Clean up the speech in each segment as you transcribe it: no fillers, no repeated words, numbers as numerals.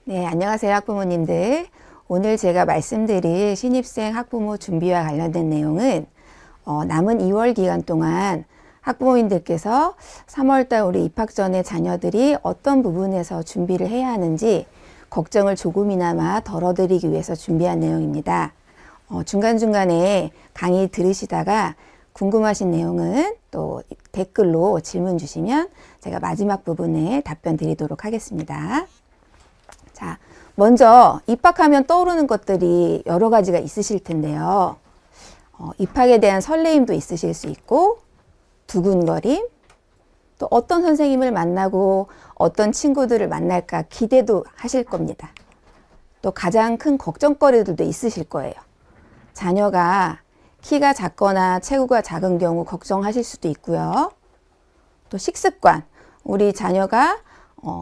네, 안녕하세요, 학부모님들. 오늘 제가 말씀드릴 신입생 학부모 준비와 관련된 내용은 남은 2월 기간 동안 학부모님들께서 3월달 우리 입학 전에 자녀들이 어떤 부분에서 준비를 해야 하는지 걱정을 조금이나마 덜어드리기 위해서 준비한 내용입니다. 중간중간에 강의 들으시다가 궁금하신 내용은 또 댓글로 질문 주시면 제가 마지막 부분에 답변 드리도록 하겠습니다. 자, 먼저 입학하면 떠오르는 것들이 여러 가지가 있으실 텐데요. 입학에 대한 설레임도 있으실 수 있고 두근거림, 또 어떤 선생님을 만나고 어떤 친구들을 만날까 기대도 하실 겁니다. 또 가장 큰 걱정거리들도 있으실 거예요. 자녀가 키가 작거나 체구가 작은 경우 걱정하실 수도 있고요. 또 식습관, 우리 자녀가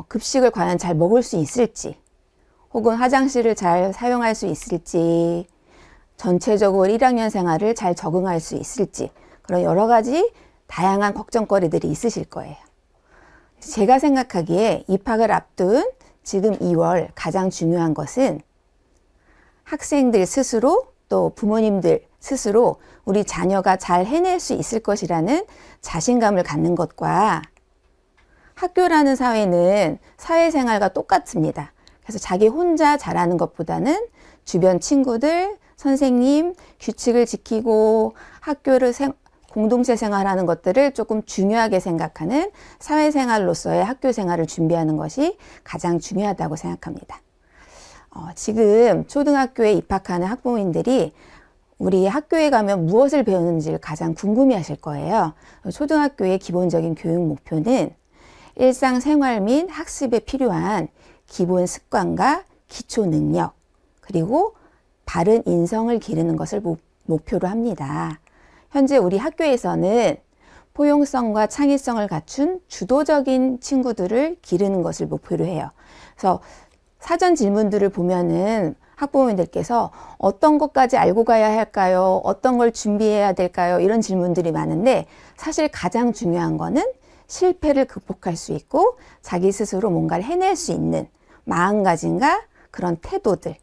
급식을 과연 잘 먹을 수 있을지, 혹은 화장실을 잘 사용할 수 있을지, 전체적으로 1학년 생활을 잘 적응할 수 있을지, 그런 여러 가지 다양한 걱정거리들이 있으실 거예요. 제가 생각하기에 입학을 앞둔 지금 2월 가장 중요한 것은 학생들 스스로 또 부모님들 스스로 우리 자녀가 잘 해낼 수 있을 것이라는 자신감을 갖는 것과, 학교라는 사회는 사회생활과 똑같습니다. 그래서 자기 혼자 잘하는 것보다는 주변 친구들, 선생님, 규칙을 지키고 학교를 공동체 생활하는 것들을 조금 중요하게 생각하는 사회생활로서의 학교 생활을 준비하는 것이 가장 중요하다고 생각합니다. 지금 초등학교에 입학하는 학부모님들이 우리 학교에 가면 무엇을 배우는지를 가장 궁금해 하실 거예요. 초등학교의 기본적인 교육 목표는 일상생활 및 학습에 필요한 기본 습관과 기초 능력, 그리고 바른 인성을 기르는 것을 목표로 합니다. 현재 우리 학교에서는 포용성과 창의성을 갖춘 주도적인 친구들을 기르는 것을 목표로 해요. 그래서 사전 질문들을 보면은 학부모님들께서 어떤 것까지 알고 가야 할까요? 어떤 걸 준비해야 될까요? 이런 질문들이 많은데, 사실 가장 중요한 거는 실패를 극복할 수 있고 자기 스스로 뭔가를 해낼 수 있는 마음가짐과 그런 태도들,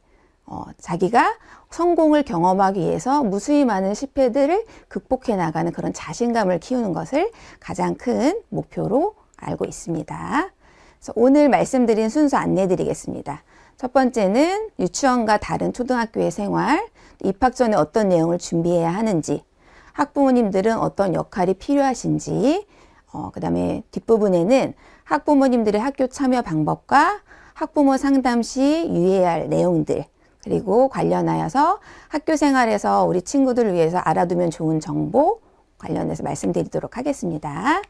자기가 성공을 경험하기 위해서 무수히 많은 실패들을 극복해 나가는 그런 자신감을 키우는 것을 가장 큰 목표로 알고 있습니다. 그래서 오늘 말씀드린 순서 안내 드리겠습니다. 첫 번째는 유치원과 다른 초등학교의 생활, 입학 전에 어떤 내용을 준비해야 하는지, 학부모님들은 어떤 역할이 필요하신지, 그 다음에 뒷부분에는 학부모님들의 학교 참여 방법과 학부모 상담 시 유의해야 할 내용들, 그리고 관련하여서 학교 생활에서 우리 친구들을 위해서 알아두면 좋은 정보 관련해서 말씀드리도록 하겠습니다.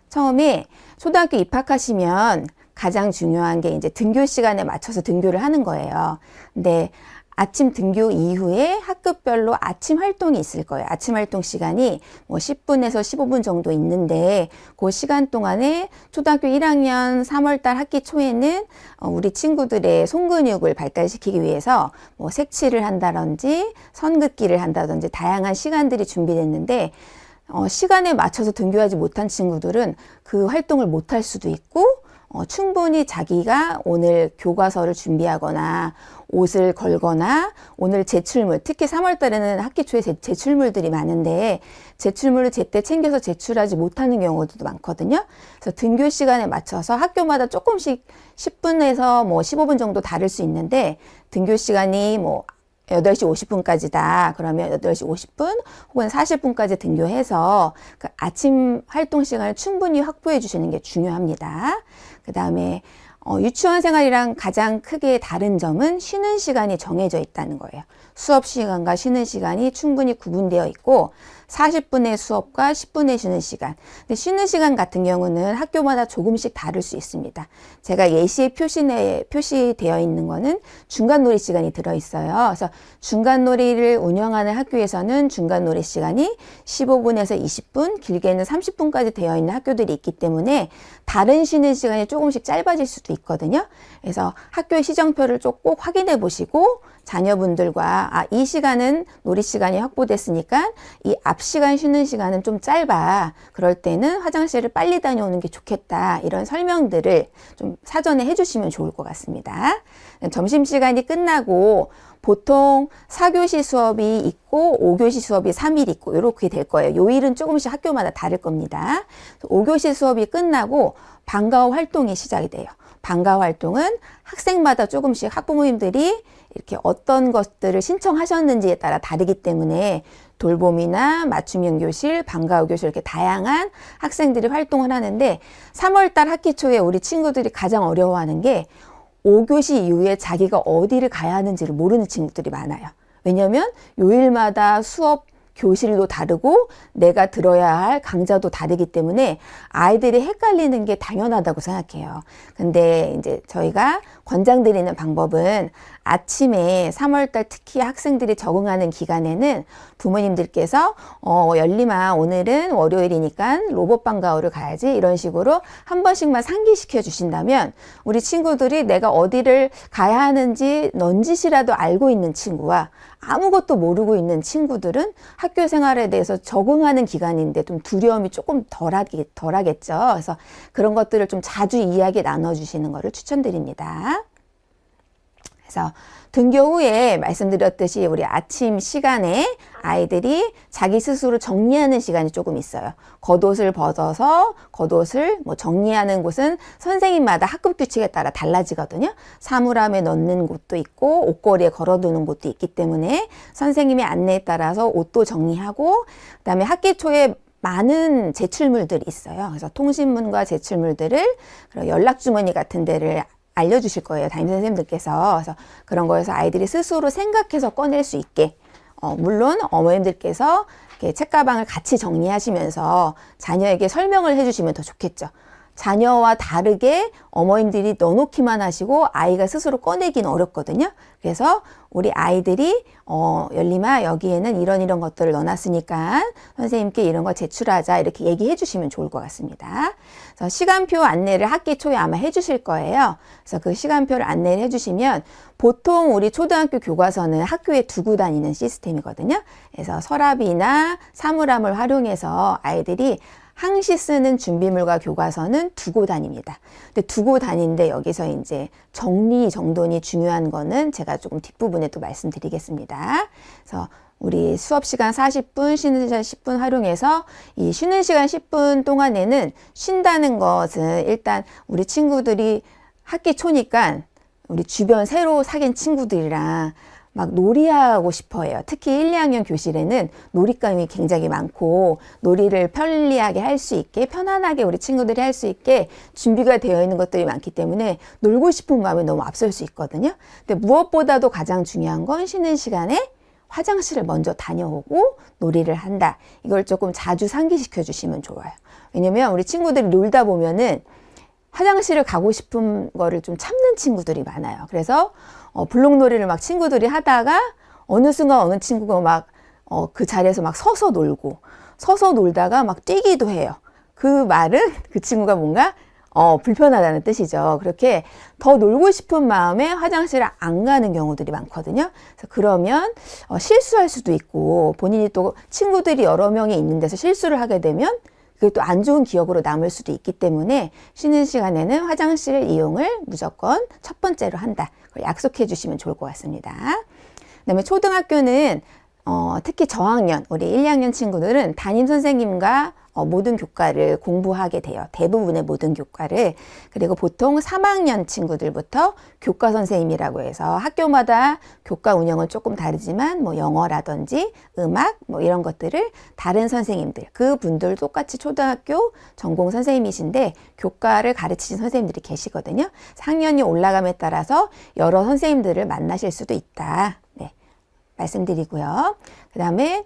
처음에 초등학교 입학하시면 가장 중요한 게 이제 등교 시간에 맞춰서 등교를 하는 거예요. 근데 아침 등교 이후에 학급별로 아침 활동이 있을 거예요. 아침 활동 시간이 뭐 10분에서 15분 정도 있는데, 그 시간 동안에 초등학교 1학년 3월달 학기 초에는 우리 친구들의 손근육을 발달시키기 위해서 뭐 색칠을 한다든지 선긋기를 한다든지 다양한 시간들이 준비됐는데, 시간에 맞춰서 등교하지 못한 친구들은 그 활동을 못할 수도 있고, 충분히 자기가 오늘 교과서를 준비하거나 옷을 걸거나 오늘 제출물, 특히 3월 달에는 학기 초에 제출물들이 많은데 제출물을 제때 챙겨서 제출하지 못하는 경우도 많거든요. 그래서 등교 시간에 맞춰서 학교마다 조금씩 10분에서 뭐 15분 정도 다를 수 있는데, 등교 시간이 뭐 8시 50분까지다. 그러면 8시 50분 혹은 40분까지 등교해서 그 아침 활동 시간을 충분히 확보해 주시는 게 중요합니다. 그 다음에 유치원 생활이랑 가장 크게 다른 점은 쉬는 시간이 정해져 있다는 거예요. 수업 시간과 쉬는 시간이 충분히 구분되어 있고 40분의 수업과 10분의 쉬는 시간. 근데 쉬는 시간 같은 경우는 학교마다 조금씩 다를 수 있습니다. 제가 예시에 표시되어 있는 거는 중간놀이 시간이 들어있어요. 그래서 중간놀이를 운영하는 학교에서는 중간놀이 시간이 15분에서 20분, 길게는 30분까지 되어 있는 학교들이 있기 때문에 다른 쉬는 시간이 조금씩 짧아질 수도 있거든요. 그래서 학교의 시정표를 꼭 확인해 보시고 자녀분들과 이 시간은 놀이 시간이 확보됐으니까 이 앞 시간 쉬는 시간은 좀 짧아. 그럴 때는 화장실을 빨리 다녀오는 게 좋겠다. 이런 설명들을 좀 사전에 해주시면 좋을 것 같습니다. 점심시간이 끝나고 보통 4교시 수업이 있고 5교시 수업이 3일 있고 이렇게 될 거예요. 요일은 조금씩 학교마다 다를 겁니다. 5교시 수업이 끝나고 방과후 활동이 시작이 돼요. 방과후 활동은 학생마다 조금씩 학부모님들이 이렇게 어떤 것들을 신청하셨는지에 따라 다르기 때문에 돌봄이나 맞춤형 교실, 방과후 교실 이렇게 다양한 학생들이 활동을 하는데 3월달 학기 초에 우리 친구들이 가장 어려워하는 게 5교시 이후에 자기가 어디를 가야 하는지를 모르는 친구들이 많아요. 왜냐하면 요일마다 수업 교실도 다르고 내가 들어야 할 강좌도 다르기 때문에 아이들이 헷갈리는 게 당연하다고 생각해요. 근데 이제 저희가 권장드리는 방법은 아침에 3월달 특히 학생들이 적응하는 기간에는 부모님들께서 열림아 오늘은 월요일이니까 로봇 방과후를 가야지 이런 식으로 한 번씩만 상기시켜 주신다면 우리 친구들이 내가 어디를 가야 하는지 넌지시라도 알고 있는 친구와 아무것도 모르고 있는 친구들은 학교 생활에 대해서 적응하는 기간인데 좀 두려움이 조금 덜하겠죠. 그래서 그런 것들을 좀 자주 이야기 나눠주시는 것을 추천드립니다. 그래서 등교 후에 말씀드렸듯이 우리 아침 시간에 아이들이 자기 스스로 정리하는 시간이 조금 있어요. 겉옷을 벗어서 겉옷을 정리하는 곳은 선생님마다 학급 규칙에 따라 달라지거든요. 사물함에 넣는 곳도 있고 옷걸이에 걸어두는 곳도 있기 때문에 선생님의 안내에 따라서 옷도 정리하고 그다음에 학기 초에 많은 제출물들이 있어요. 그래서 통신문과 제출물들을 그리고 연락주머니 같은 데를 알려주실 거예요. 담임선생님들께서. 그래서 그런 거에서 아이들이 스스로 생각해서 꺼낼 수 있게 물론 어머님들께서 이렇게 책가방을 같이 정리하시면서 자녀에게 설명을 해주시면 더 좋겠죠. 자녀와 다르게 어머님들이 넣어놓기만 하시고 아이가 스스로 꺼내기는 어렵거든요. 그래서 우리 아이들이 열림아 여기에는 이런 것들을 넣어놨으니까 선생님께 이런 거 제출하자 이렇게 얘기해 주시면 좋을 것 같습니다. 그래서 시간표 안내를 학기 초에 아마 해 주실 거예요. 그래서 그 시간표를 안내를 해 주시면 보통 우리 초등학교 교과서는 학교에 두고 다니는 시스템이거든요. 그래서 서랍이나 사물함을 활용해서 아이들이 항시 쓰는 준비물과 교과서는 두고 다닙니다. 근데 두고 다니는데 여기서 이제 정리 정돈이 중요한 거는 제가 조금 뒷부분에 또 말씀드리겠습니다. 그래서 우리 수업 시간 40분, 쉬는 시간 10분 활용해서 이 쉬는 시간 10분 동안에는 쉰다는 것은 일단 우리 친구들이 학기 초니까 우리 주변 새로 사귄 친구들이랑 막 놀이하고 싶어 해요. 특히 1, 2학년 교실에는 놀잇감이 굉장히 많고 놀이를 편리하게 할 수 있게 편안하게 우리 친구들이 할 수 있게 준비가 되어 있는 것들이 많기 때문에 놀고 싶은 마음이 너무 앞설 수 있거든요. 근데 무엇보다도 가장 중요한 건 쉬는 시간에 화장실을 먼저 다녀오고 놀이를 한다. 이걸 조금 자주 상기시켜 주시면 좋아요. 왜냐면 우리 친구들이 놀다 보면은 화장실을 가고 싶은 거를 좀 참는 친구들이 많아요. 그래서 블록놀이를 막 친구들이 하다가 어느 순간 어느 친구가 막 그 자리에서 막 서서 놀다가 막 뛰기도 해요. 그 말은 그 친구가 뭔가 불편하다는 뜻이죠. 그렇게 더 놀고 싶은 마음에 화장실을 안 가는 경우들이 많거든요. 그래서 그러면 실수할 수도 있고 본인이 또 친구들이 여러 명이 있는 데서 실수를 하게 되면 그게 또 안 좋은 기억으로 남을 수도 있기 때문에 쉬는 시간에는 화장실 이용을 무조건 첫 번째로 한다. 그걸 약속해 주시면 좋을 것 같습니다. 그다음에 초등학교는 특히 저학년, 우리 1, 2학년 친구들은 담임 선생님과 모든 교과를 공부하게 돼요. 대부분의 모든 교과를. 그리고 보통 3학년 친구들부터 교과 선생님이라고 해서 학교마다 교과 운영은 조금 다르지만 뭐 영어라든지 음악 뭐 이런 것들을 다른 선생님들, 그분들 똑같이 초등학교 전공 선생님이신데 교과를 가르치신 선생님들이 계시거든요. 학년이 올라감에 따라서 여러 선생님들을 만나실 수도 있다. 네, 말씀드리고요. 그 다음에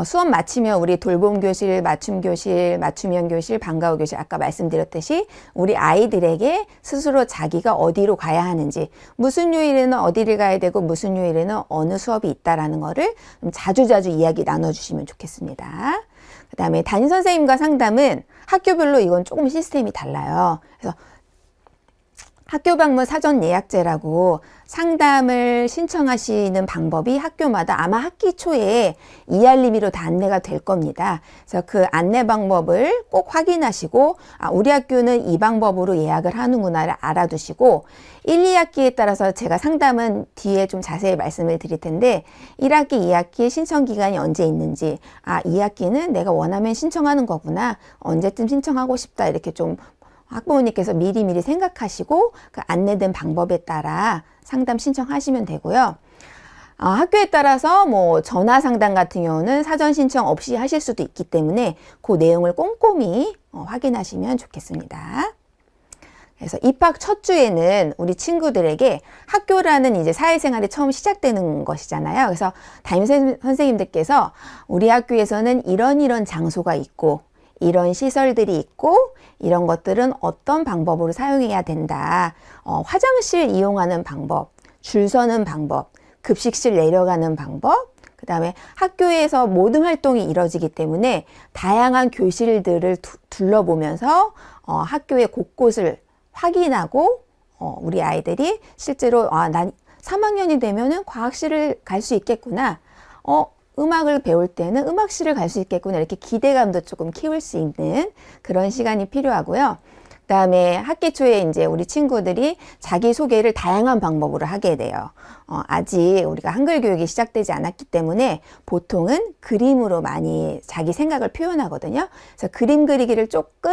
수업 마치면 우리 돌봄 교실, 맞춤 교실, 맞춤형 교실, 방과후 교실 아까 말씀드렸듯이 우리 아이들에게 스스로 자기가 어디로 가야 하는지 무슨 요일에는 어디를 가야 되고 무슨 요일에는 어느 수업이 있다라는 거를 좀 자주자주 이야기 나눠주시면 좋겠습니다. 그 다음에 담임 선생님과 상담은 학교별로 이건 조금 시스템이 달라요. 그래서 학교 방문 사전 예약제라고 상담을 신청하시는 방법이 학교마다 아마 학기 초에 이알림이로 다 안내가 될 겁니다. 그래서 그 안내 방법을 꼭 확인하시고 우리 학교는 이 방법으로 예약을 하는구나를 알아두시고 1, 2학기에 따라서 제가 상담은 뒤에 좀 자세히 말씀을 드릴 텐데 1학기, 2학기 신청 기간이 언제 있는지 2학기는 내가 원하면 신청하는 거구나. 언제쯤 신청하고 싶다. 이렇게 좀 학부모님께서 미리미리 생각하시고 그 안내된 방법에 따라 상담 신청하시면 되고요. 학교에 따라서 뭐 전화 상담 같은 경우는 사전 신청 없이 하실 수도 있기 때문에 그 내용을 꼼꼼히 확인하시면 좋겠습니다. 그래서 입학 첫 주에는 우리 친구들에게 학교라는 이제 사회생활이 처음 시작되는 것이잖아요. 그래서 담임 선생님들께서 우리 학교에서는 이런 장소가 있고 이런 시설들이 있고 이런 것들은 어떤 방법으로 사용해야 된다. 화장실 이용하는 방법, 줄 서는 방법, 급식실 내려가는 방법, 그 다음에 학교에서 모든 활동이 이루어지기 때문에 다양한 교실들을 둘러보면서 학교의 곳곳을 확인하고 우리 아이들이 실제로 난 3학년이 되면은 과학실을 갈 수 있겠구나. 음악을 배울 때는 음악실을 갈 수 있겠구나. 이렇게 기대감도 조금 키울 수 있는 그런 시간이 필요하고요. 그다음에 학기 초에 이제 우리 친구들이 자기소개를 다양한 방법으로 하게 돼요. 아직 우리가 한글 교육이 시작되지 않았기 때문에 보통은 그림으로 많이 자기 생각을 표현하거든요. 그래서 그림 그리기를 조금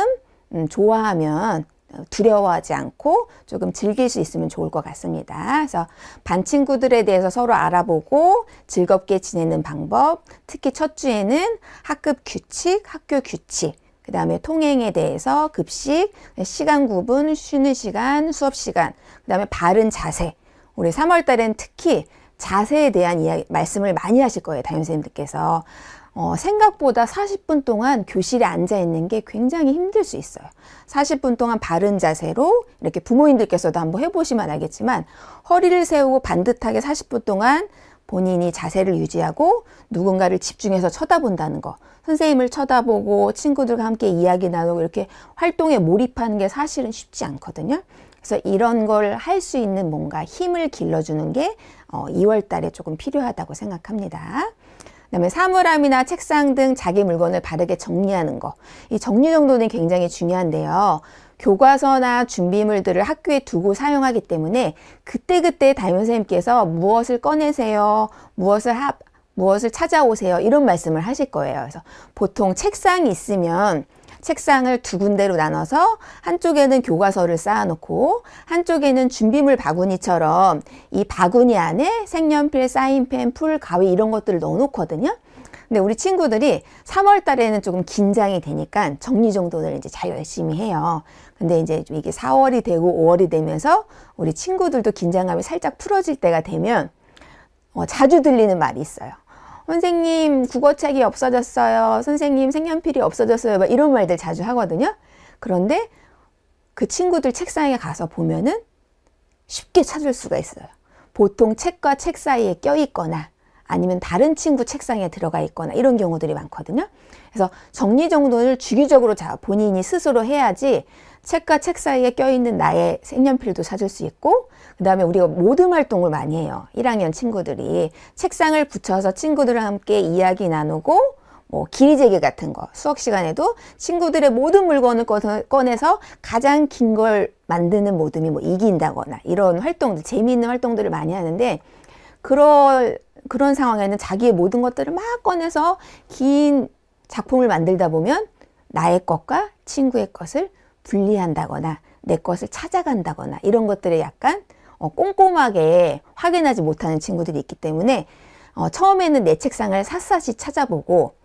좋아하면 두려워하지 않고 조금 즐길 수 있으면 좋을 것 같습니다. 그래서 반 친구들에 대해서 서로 알아보고 즐겁게 지내는 방법, 특히 첫 주에는 학급 규칙, 학교 규칙, 그 다음에 통행에 대해서 급식, 시간 구분, 쉬는 시간, 수업 시간, 그 다음에 바른 자세. 우리 3월 달엔 특히 자세에 대한 말씀을 많이 하실 거예요. 담임 선생님들께서. 생각보다 40분 동안 교실에 앉아 있는 게 굉장히 힘들 수 있어요. 40분 동안 바른 자세로 이렇게 부모님들께서도 한번 해보시면 알겠지만 허리를 세우고 반듯하게 40분 동안 본인이 자세를 유지하고 누군가를 집중해서 쳐다본다는 거. 선생님을 쳐다보고 친구들과 함께 이야기 나누고 이렇게 활동에 몰입하는 게 사실은 쉽지 않거든요. 그래서 이런 걸 할 수 있는 뭔가 힘을 길러주는 게 2월 달에 조금 필요하다고 생각합니다. 그다음에 사물함이나 책상 등 자기 물건을 바르게 정리하는 거. 이 정리 정도는 굉장히 중요한데요. 교과서나 준비물들을 학교에 두고 사용하기 때문에 그때그때 담임 선생님께서 무엇을 꺼내세요, 무엇을 찾아오세요 이런 말씀을 하실 거예요. 그래서 보통 책상이 있으면 책상을 두 군데로 나눠서 한쪽에는 교과서를 쌓아놓고 한쪽에는 준비물 바구니처럼 이 바구니 안에 색연필, 사인펜, 풀, 가위 이런 것들을 넣어놓거든요. 근데 우리 친구들이 3월 달에는 조금 긴장이 되니까 정리정돈을 이제 잘 열심히 해요. 근데 이제 좀 이게 4월이 되고 5월이 되면서 우리 친구들도 긴장감이 살짝 풀어질 때가 되면 자주 들리는 말이 있어요. 선생님 국어책이 없어졌어요. 선생님 색연필이 없어졌어요. 막 이런 말들 자주 하거든요. 그런데 그 친구들 책상에 가서 보면은 쉽게 찾을 수가 있어요. 보통 책과 책 사이에 껴있거나 아니면 다른 친구 책상에 들어가 있거나 이런 경우들이 많거든요. 그래서 정리정돈을 주기적으로 본인이 스스로 해야지 책과 책 사이에 껴있는 나의 색연필도 찾을 수 있고 그 다음에 우리가 모듬 활동을 많이 해요. 1학년 친구들이 책상을 붙여서 친구들과 함께 이야기 나누고 뭐 길이재기 같은 거 수업 시간에도 친구들의 모든 물건을 꺼내서 가장 긴 걸 만드는 모듬이 뭐 이긴다거나 이런 활동들 재미있는 활동들을 많이 하는데 그런 상황에는 자기의 모든 것들을 막 꺼내서 긴 작품을 만들다 보면 나의 것과 친구의 것을 분리한다거나 내 것을 찾아간다거나 이런 것들을 약간 꼼꼼하게 확인하지 못하는 친구들이 있기 때문에 처음에는 내 책상을 샅샅이 찾아보고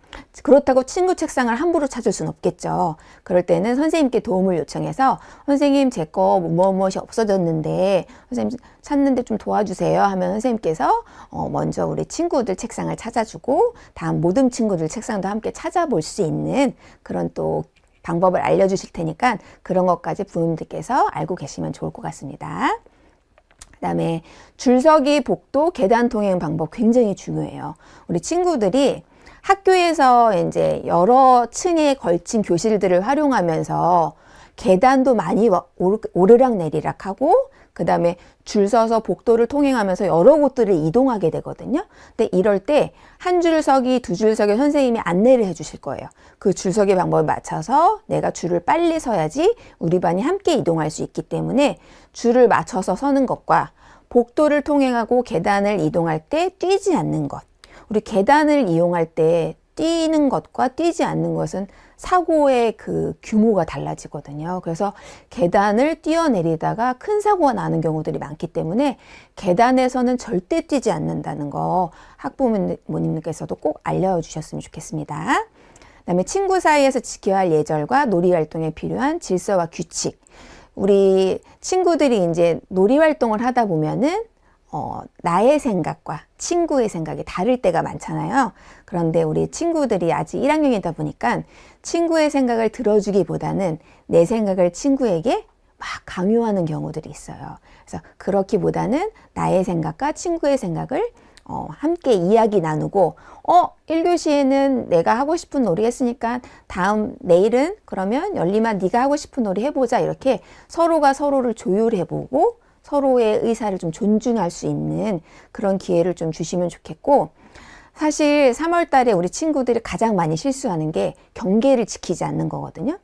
그렇다고 친구 책상을 함부로 찾을 수는 없겠죠. 그럴 때는 선생님께 도움을 요청해서 선생님 제 거 무엇이 없어졌는데 선생님 찾는데 좀 도와주세요 하면 선생님께서 먼저 우리 친구들 책상을 찾아주고 다음 모든 친구들 책상도 함께 찾아볼 수 있는 그런 또 방법을 알려주실 테니까 그런 것까지 부모님들께서 알고 계시면 좋을 것 같습니다. 그 다음에 줄서기, 복도, 계단 통행 방법 굉장히 중요해요. 우리 친구들이 학교에서 이제 여러 층에 걸친 교실들을 활용하면서 계단도 많이 오르락 내리락 하고, 그 다음에 줄 서서 복도를 통행하면서 여러 곳들을 이동하게 되거든요. 근데 이럴 때 한 줄 서기, 두 줄 서기 선생님이 안내를 해 주실 거예요. 그 줄서기 방법에 맞춰서 내가 줄을 빨리 서야지 우리 반이 함께 이동할 수 있기 때문에 줄을 맞춰서 서는 것과 복도를 통행하고 계단을 이동할 때 뛰지 않는 것. 우리 계단을 이용할 때 뛰는 것과 뛰지 않는 것은 사고의 그 규모가 달라지거든요. 그래서 계단을 뛰어내리다가 큰 사고가 나는 경우들이 많기 때문에 계단에서는 절대 뛰지 않는다는 거 학부모님께서도 꼭 알려주셨으면 좋겠습니다. 그다음에 친구 사이에서 지켜야 할 예절과 놀이 활동에 필요한 질서와 규칙. 우리 친구들이 이제 놀이 활동을 하다 보면은 나의 생각과 친구의 생각이 다를 때가 많잖아요. 그런데 우리 친구들이 아직 1학년이다 보니까 친구의 생각을 들어주기보다는 내 생각을 친구에게 막 강요하는 경우들이 있어요. 그래서 그렇기보다는 나의 생각과 친구의 생각을 함께 이야기 나누고 1교시에는 내가 하고 싶은 놀이 했으니까 내일은 그러면 열림아 네가 하고 싶은 놀이 해보자. 이렇게 서로가 서로를 조율해보고 서로의 의사를 좀 존중할 수 있는 그런 기회를 좀 주시면 좋겠고, 사실 3월 달에 우리 친구들이 가장 많이 실수하는 게 경계를 지키지 않는 거거든요.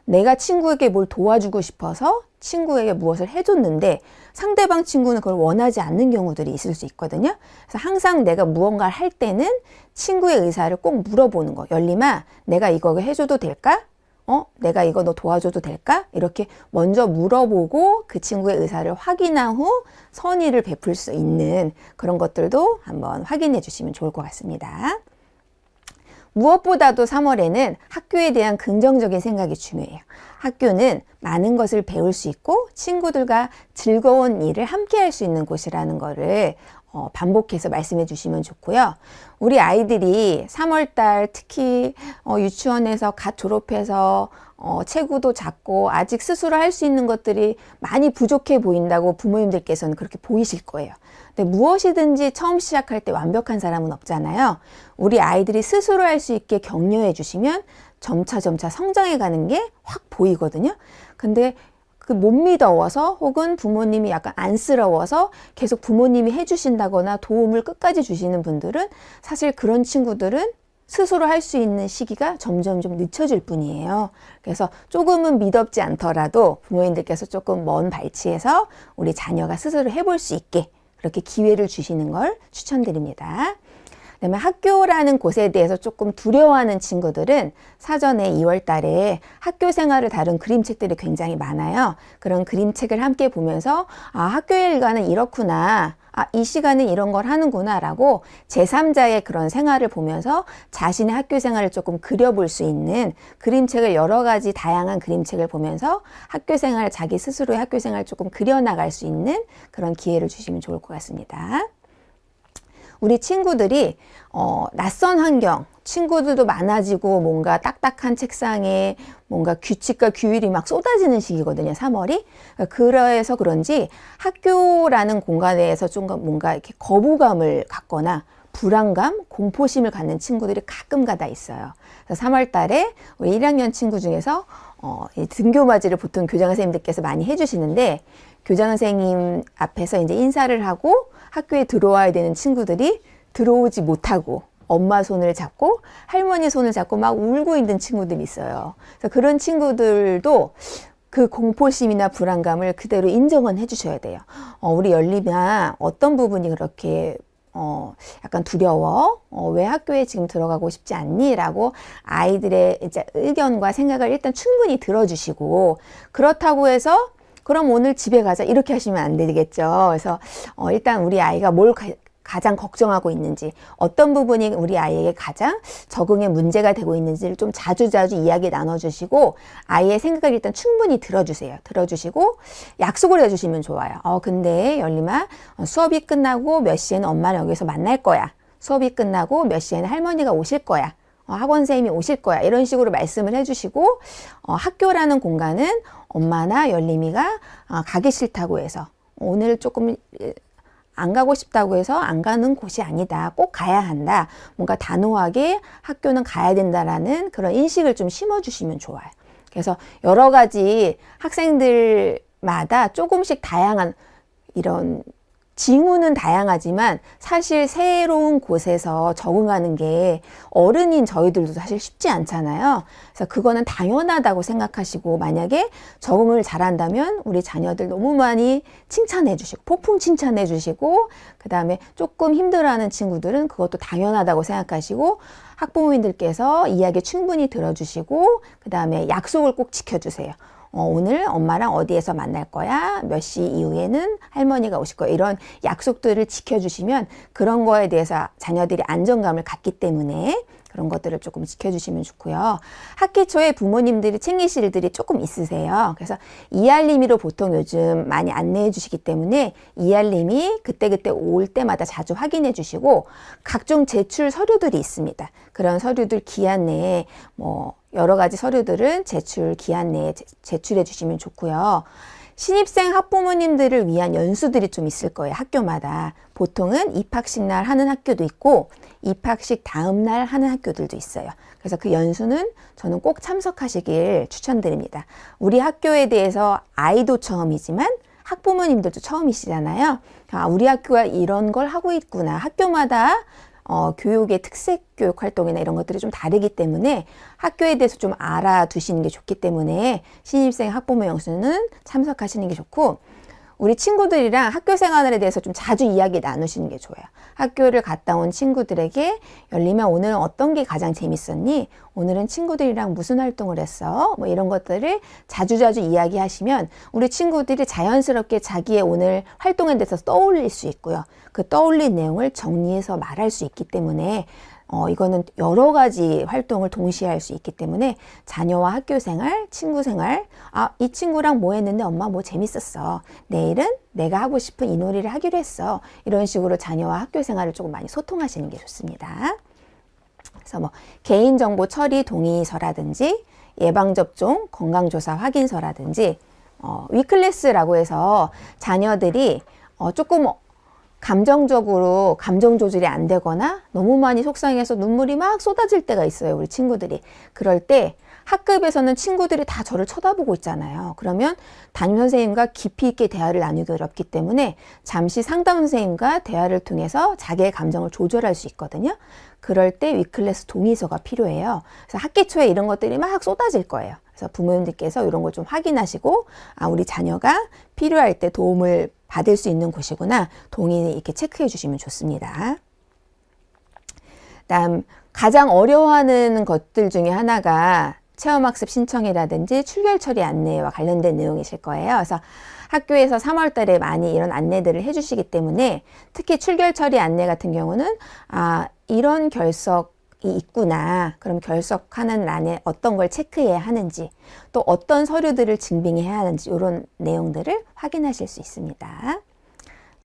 내가 친구에게 뭘 도와주고 싶어서 친구에게 무엇을 해줬는데 상대방 친구는 그걸 원하지 않는 경우들이 있을 수 있거든요. 그래서 항상 내가 무언가를 할 때는 친구의 의사를 꼭 물어보는 거. 열림아, 내가 이거 해줘도 될까? 내가 이거 너 도와줘도 될까? 이렇게 먼저 물어보고 그 친구의 의사를 확인한 후 선의를 베풀 수 있는 그런 것들도 한번 확인해 주시면 좋을 것 같습니다. 무엇보다도 3월에는 학교에 대한 긍정적인 생각이 중요해요. 학교는 많은 것을 배울 수 있고 친구들과 즐거운 일을 함께 할 수 있는 곳이라는 거를 반복해서 말씀해 주시면 좋고요. 우리 아이들이 3월달 특히 유치원에서 갓 졸업해서 체구도 작고 아직 스스로 할 수 있는 것들이 많이 부족해 보인다고 부모님들께서는 그렇게 보이실 거예요. 근데 무엇이든지 처음 시작할 때 완벽한 사람은 없잖아요. 우리 아이들이 스스로 할 수 있게 격려해 주시면 점차 성장해 가는 게 확 보이거든요. 근데 못 믿어워서 혹은 부모님이 약간 안쓰러워서 계속 부모님이 해주신다거나 도움을 끝까지 주시는 분들은 사실 그런 친구들은 스스로 할 수 있는 시기가 점점 좀 늦춰질 뿐이에요. 그래서 조금은 미덥지 않더라도 부모님들께서 조금 먼 발치에서 우리 자녀가 스스로 해볼 수 있게 그렇게 기회를 주시는 걸 추천드립니다. 그다음에 학교라는 곳에 대해서 조금 두려워하는 친구들은 사전에 2월 달에 학교 생활을 다룬 그림책들이 굉장히 많아요. 그런 그림책을 함께 보면서 학교의 일과는 이렇구나. 이 시간에 이런 걸 하는구나 라고 제3자의 그런 생활을 보면서 자신의 학교 생활을 조금 그려볼 수 있는 그림책을 여러 가지 다양한 그림책을 보면서 학교 생활, 자기 스스로의 학교 생활을 조금 그려나갈 수 있는 그런 기회를 주시면 좋을 것 같습니다. 우리 친구들이 낯선 환경, 친구들도 많아지고 뭔가 딱딱한 책상에 뭔가 규칙과 규율이 막 쏟아지는 시기거든요, 3월이. 그래서 그런지 학교라는 공간에서 좀 뭔가 이렇게 거부감을 갖거나 불안감, 공포심을 갖는 친구들이 가끔가다 있어요. 그래서 3월 달에 우리 1학년 친구 중에서 등교맞이를 보통 교장 선생님들께서 많이 해주시는데 교장 선생님 앞에서 이제 인사를 하고 학교에 들어와야 되는 친구들이 들어오지 못하고 엄마 손을 잡고 할머니 손을 잡고 막 울고 있는 친구들이 있어요. 그래서 그런 친구들도 그 공포심이나 불안감을 그대로 인정은 해주셔야 돼요. 우리 열림아 어떤 부분이 그렇게 약간 두려워? 왜 학교에 지금 들어가고 싶지 않니? 라고 아이들의 이제 의견과 생각을 일단 충분히 들어주시고 그렇다고 해서 그럼 오늘 집에 가자 이렇게 하시면 안 되겠죠. 그래서 일단 우리 아이가 뭘 가장 걱정하고 있는지 어떤 부분이 우리 아이에게 가장 적응에 문제가 되고 있는지를 좀 자주자주 이야기 나눠주시고 아이의 생각을 일단 충분히 들어주세요. 들어주시고 약속을 해주시면 좋아요. 근데 열림아 수업이 끝나고 몇 시에는 엄마는 여기서 만날 거야. 수업이 끝나고 몇 시에는 할머니가 오실 거야. 학원 선생님이 오실 거야. 이런 식으로 말씀을 해주시고 학교라는 공간은 엄마나 열림이가 가기 싫다고 해서 오늘 조금 안 가고 싶다고 해서 안 가는 곳이 아니다. 꼭 가야 한다. 뭔가 단호하게 학교는 가야 된다라는 그런 인식을 좀 심어주시면 좋아요. 그래서 여러 가지 학생들마다 조금씩 다양한 이런 징후는 다양하지만 사실 새로운 곳에서 적응하는 게 어른인 저희들도 사실 쉽지 않잖아요. 그래서 그거는 당연하다고 생각하시고 만약에 적응을 잘한다면 우리 자녀들 너무 많이 칭찬해 주시고 폭풍 칭찬해 주시고 그 다음에 조금 힘들어하는 친구들은 그것도 당연하다고 생각하시고 학부모님들께서 이야기 충분히 들어주시고 그 다음에 약속을 꼭 지켜주세요. 오늘 엄마랑 어디에서 만날 거야? 몇 시 이후에는 할머니가 오실 거야. 이런 약속들을 지켜주시면 그런 거에 대해서 자녀들이 안정감을 갖기 때문에 그런 것들을 조금 지켜주시면 좋고요. 학기 초에 부모님들이 챙기실 일들이 조금 있으세요. 그래서 이알림이로 보통 요즘 많이 안내해 주시기 때문에 이알림이 그때그때 올 때마다 자주 확인해 주시고 각종 제출 서류들이 있습니다. 그런 서류들 기한 내에 여러 가지 서류들은 제출 기한 내에 제출해 주시면 좋고요. 신입생 학부모님들을 위한 연수들이 좀 있을 거예요. 학교마다. 보통은 입학식 날 하는 학교도 있고 입학식 다음 날 하는 학교들도 있어요. 그래서 그 연수는 저는 꼭 참석하시길 추천드립니다. 우리 학교에 대해서 아이도 처음이지만 학부모님들도 처음이시잖아요. 우리 학교가 이런 걸 하고 있구나. 학교마다 교육의 특색 교육 활동이나 이런 것들이 좀 다르기 때문에 학교에 대해서 좀 알아두시는 게 좋기 때문에 신입생 학부모 연수는 참석하시는 게 좋고 우리 친구들이랑 학교 생활에 대해서 좀 자주 이야기 나누시는 게 좋아요. 학교를 갔다 온 친구들에게 열리면 오늘은 어떤 게 가장 재밌었니? 오늘은 친구들이랑 무슨 활동을 했어? 이런 것들을 자주자주 이야기하시면 우리 친구들이 자연스럽게 자기의 오늘 활동에 대해서 떠올릴 수 있고요. 그 떠올린 내용을 정리해서 말할 수 있기 때문에 이거는 여러 가지 활동을 동시에 할 수 있기 때문에 자녀와 학교 생활, 친구 생활, 이 친구랑 뭐 했는데 엄마 뭐 재밌었어. 내일은 내가 하고 싶은 이 놀이를 하기로 했어. 이런 식으로 자녀와 학교 생활을 조금 많이 소통하시는 게 좋습니다. 그래서 개인정보 처리 동의서라든지 예방접종, 건강조사 확인서라든지 위클래스라고 해서 자녀들이 조금 감정적으로 감정 조절이 안 되거나 너무 많이 속상해서 눈물이 막 쏟아질 때가 있어요. 우리 친구들이. 그럴 때 학급에서는 친구들이 다 저를 쳐다보고 있잖아요. 그러면 담임 선생님과 깊이 있게 대화를 나누기 어렵기 때문에 잠시 상담 선생님과 대화를 통해서 자기의 감정을 조절할 수 있거든요. 그럴 때 위클래스 동의서가 필요해요. 그래서 학기 초에 이런 것들이 막 쏟아질 거예요. 그래서 부모님들께서 이런 걸 좀 확인하시고 우리 자녀가 필요할 때 도움을 받을 수 있는 곳이구나. 동의 이렇게 체크해 주시면 좋습니다. 다음 가장 어려워하는 것들 중에 하나가 체험학습 신청이라든지 출결 처리 안내와 관련된 내용이실 거예요. 그래서 학교에서 3월 달에 많이 이런 안내들을 해주시기 때문에 특히 출결 처리 안내 같은 경우는 이런 결석이 있구나. 그럼 결석하는 란에 어떤 걸 체크해야 하는지 또 어떤 서류들을 증빙해야 하는지 이런 내용들을 확인하실 수 있습니다.